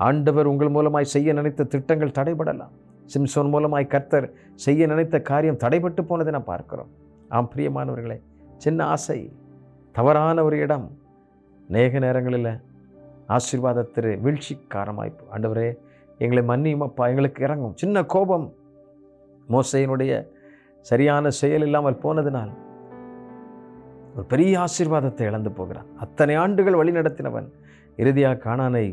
Speaker 1: ஆண்டவர் உங்கள் மூலமாய் செய்ய நினைத்த திட்டங்கள் தடைபடலாம். சிம்சோன் மூலமாய் கர்த்தர் செய்ய நினைத்த காரியம் தடைபட்டு போனதை நான் பார்க்கிறோம். ஆம் பிரியமானவர்களே, சின்ன ஆசை, தவறான ஒரு இடம் அநேக நேரங்களில் ஆசீர்வாதத்திற்கு வீழ்ச்சி காரணமாய்ப்பு. ஆண்டவரே எங்களை மன்னியுமப்பா, எங்களுக்கு இறங்கும். சின்ன கோபம் மோசேயினுடைய சரியான செயல் இல்லாமல் போனதினால் ஒரு பெரிய ஆசீர்வாதத்தை இழந்து போகிறான். அத்தனை ஆண்டுகள் வழி நடத்தினவன் இறுதியாக கானானை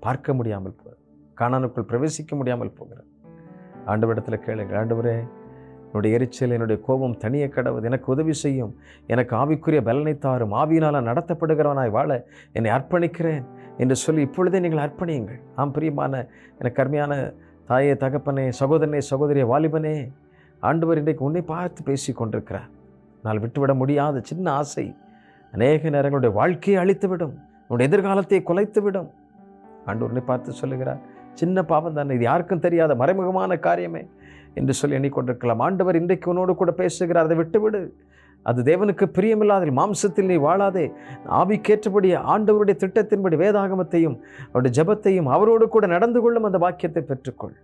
Speaker 1: பார்க்க முடியாமல் போகிறான், கானானுக்குள் பிரவேசிக்க முடியாமல் போகிறான். ஆண்டவரிடத்தில் கேளுங்கள், ஆண்டவரே என்னுடைய எரிச்சல், என்னுடைய கோபம் தனிய கடவுது, எனக்கு உதவி செய்யும், எனக்கு ஆவிக்குரிய பலனை தாரும், ஆவியினால் நடத்தப்படுகிறவனாய் வாழ என்னை அர்ப்பணிக்கிறேன் என்று சொல்லி இப்பொழுதே நீங்கள் அர்ப்பணியுங்கள். ஆம் பிரியமான எனக்கு அருமையான தாயே, தகப்பனே, சகோதரனே, சகோதரிய, வாலிபனே, ஆண்டவர் இன்றைக்கு உன்னை பார்த்து பேசி கொண்டிருக்கிறார். நான் விட்டுவிட முடியாத சின்ன ஆசை அநேக நேரங்களுடைய வாழ்க்கையை அழித்துவிடும், உன்னுடைய எதிர்காலத்தை குலைத்துவிடும். ஆண்டவர் உன்னை பார்த்து சொல்லுகிறார், சின்ன பாவம் தானே, இது யாருக்கும் தெரியாத மறைமுகமான காரியமே என்று சொல்லி எண்ணிக்கொண்டிருக்கலாம். ஆண்டவர் இன்றைக்கு உன்னோடு கூட பேசுகிறார். அதை விட்டுவிடு. அது தேவனுக்கு பிரியமில்லாத மாம்சத்தில் நீ வாழாதே. ஆவிக்கேற்றபடி ஆண்டவருடைய திட்டத்தின்படி வேதாகமத்தையும் அவருடைய ஜெபத்தையும் அவரோடு கூட நடந்து கொள்ளும் அந்த வாக்கியத்தை பெற்றுக்கொள்.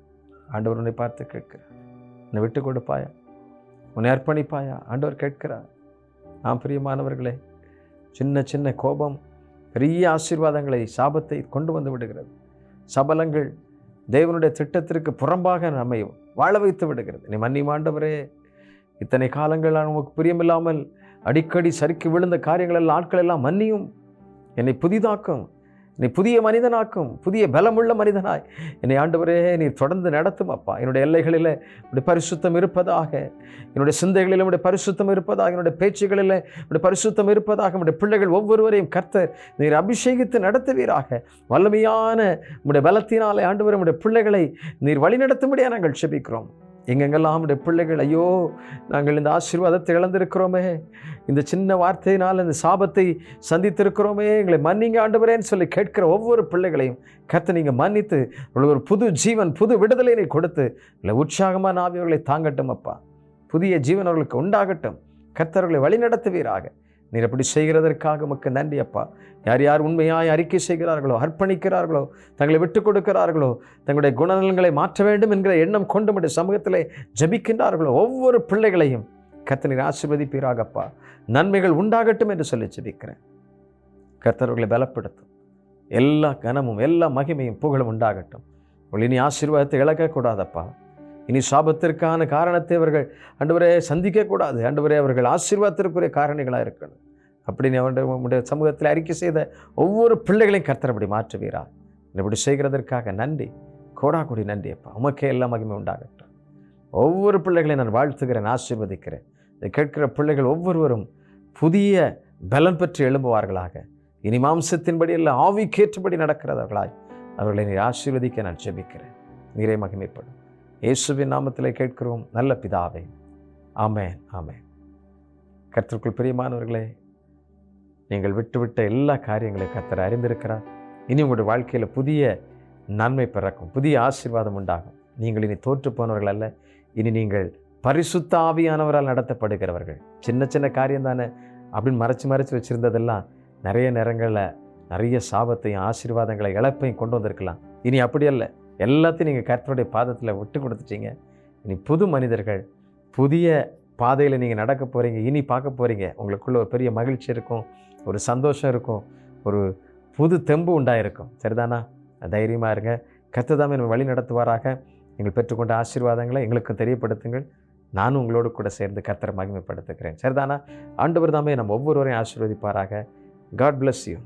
Speaker 1: ஆண்டவர் உன்னை பார்த்து கேட்கிறார், உன்னை விட்டு கொடுப்பாயா? உன்னை அர்ப்பணிப்பாயா? ஆண்டவர் கேட்கிறார். நாம் பிரியமானவர்களே, சின்ன சின்ன கோபம் பெரிய ஆசீர்வாதங்களை, சாபத்தை கொண்டு வந்து விடுகிறது. சபலங்கள் தேவனுடைய திட்டத்திற்கு புறம்பாக நம்மை வாழ வைத்து விடுகிறது. நீ மன்னியும் ஆண்டவரே, இத்தனை காலங்கள் நான் உமக்கு பிரியமில்லாமல் அடிக்கடி சறுக்கி விழுந்த காரியங்களெல்லாம், ஆட்களெல்லாம் மன்னியும், என்னை புதிதாக்கும், என்னை புதிய மனிதனாக்கும், புதிய பலமுள்ள மனிதனாய் என்னை ஆண்டவரே நீ தொடர்ந்து நடத்தும் அப்பா. என்னுடைய எல்லைகளில் உடைய பரிசுத்தம் இருப்பதாக, என்னுடைய சிந்தைகளில் உடைய பரிசுத்தம் இருப்பதாக, என்னுடைய பேச்சுகளில் உடைய பரிசுத்தம் இருப்பதாக, உடைய பிள்ளைகள் ஒவ்வொருவரையும் கர்த்தர் நீர் அபிஷேகித்து நடத்துவீராக. வல்லமையான உடைய பலத்தினாலே ஆண்டவரே உடைய பிள்ளைகளை நீர் வழிநடத்தும்படியாக நாங்கள் செபிக்கிறோம். எங்கெங்கெல்லாம் உடைய பிள்ளைகள், ஐயோ நாங்கள் இந்த ஆசீர்வாதத்தை இழந்திருக்கிறோமே, இந்த சின்ன வார்த்தையினால் இந்த சாபத்தை சந்தித்திருக்கிறோமே, எங்களை மன்னிங்க ஆண்டவரேன்னு சொல்லி கேட்கிற ஒவ்வொரு பிள்ளைகளையும் கர்த்தர் நீங்கள் மன்னித்து ஒரு புது ஜீவன், புது விடுதலை கொடுத்து இல்லை உற்சாகமான ஆவியவர்களை தாங்கட்டும் அப்பா. புதிய ஜீவன் அவர்களுக்கு உண்டாகட்டும். கர்த்தர்களை வழிநடத்துவீராக. நீர் அப்படி செய்கிறதற்காக உமக்கு நன்றி அப்பா. யார் யார் உண்மையாய் அறிக்கை செய்கிறார்களோ, அர்ப்பணிக்கிறார்களோ, தங்களை விட்டு கொடுக்கிறார்களோ, தங்களுடைய குணநலன்களை மாற்ற வேண்டும் என்கிற எண்ணம் கொண்டு நம்முடைய சமூகத்திலே ஜபிக்கின்றார்களோ, ஒவ்வொரு பிள்ளைகளையும் கர்த்தர் நீர் ஆசீர்வதிப்பீராகப்பா. நன்மைகள் உண்டாகட்டும் என்று சொல்லி ஜபிக்கிறேன். கர்த்தர்களை பலப்படுத்தும். எல்லா கனமும் எல்லா மகிமையும் புகழும் உண்டாகட்டும். இனி ஆசீர்வாதத்தை இழக்கக்கூடாதப்பா. இனி சாபத்திற்கான காரணத்தை அவர்கள் ஆண்டவரே சந்திக்கக்கூடாது. ஆண்டவரே அவர்கள் ஆசீர்வாதத்திற்குரிய காரணிகளாக இருக்கணும் அப்படின்னு அவருடைய சமூகத்தில் அறிக்கை செய்த ஒவ்வொரு பிள்ளைகளையும் கர்த்தர் அப்படி மாற்றுவீரா. இப்படி செய்கிறதற்காக நன்றி, கோடாகோடி நன்றி அப்பா. உமக்கே எல்லா மகிமை உண்டாகட்டும். ஒவ்வொரு பிள்ளைகளையும் நான் வாழ்த்துகிறேன், ஆசீர்வதிக்கிறேன். இதை கேட்கிற பிள்ளைகள் ஒவ்வொருவரும் புதிய பலன் பெற்று எழும்புவார்களாக. இனி மாம்சத்தின்படி இல்லை, ஆவிக்கேற்றபடி நடக்கிறவர்களாய் அவர்களை நீர் ஆசீர்வதிக்க நான் ஜெபிக்கிறேன். நீரே மகிமைப்படும். இயேசுவின் நாமத்திலே கேட்கிறோம் நல்ல பிதாவே, ஆமென், ஆமென். கர்த்தருக்குள் பிரியமானவர்களே, நீங்கள் விட்டுவிட்ட எல்லா காரியங்களையும் கர்த்தர் அறிந்திருக்கிறார். இனி உங்களுடைய வாழ்க்கையில் புதிய நன்மை பிறக்கும், புதிய ஆசீர்வாதம் உண்டாகும். நீங்கள் இனி தோற்று போனவர்கள் அல்ல, இனி நீங்கள் பரிசுத்த ஆவியானவரால் நடத்தப்படுகிறவர்கள். சின்ன சின்ன காரியம் தானே அப்படின்னு மறைச்சி வச்சுருந்ததெல்லாம் நிறைய நேரங்களில் நிறைய சாபத்தையும் ஆசீர்வாதங்களை இழப்பையும் கொண்டு வந்திருக்கலாம். இனி அப்படி அல்ல, எல்லாத்தையும் நீங்கள் கர்த்தருடைய பாதத்தில் விட்டு கொடுத்துட்டீங்க. இனி புது மனிதர்கள், புதிய பாதையில் நீங்கள் நடக்க போகிறீங்க. இனி பார்க்க போகிறீங்க. உங்களுக்குள்ள ஒரு பெரிய மகிழ்ச்சி இருக்கும், ஒரு சந்தோஷம் இருக்கும், ஒரு புது தெம்பு உண்டாயிருக்கும். சரிதானா? தைரியமாக இருங்க. கர்த்தர் தாமே நம்ம வழி நடத்துவாராக. நீங்கள் பெற்றுக்கொண்ட ஆசீர்வாதங்களை எங்களுக்கும் தெரியப்படுத்துங்கள். நானும் உங்களோடு கூட சேர்ந்து கர்த்தரை மகிமைப்படுத்துகிறேன். சரிதானா? ஆண்டவர் தாமே நம்ம ஒவ்வொருவரையும் ஆசீர்வதிப்பாராக. God bless you.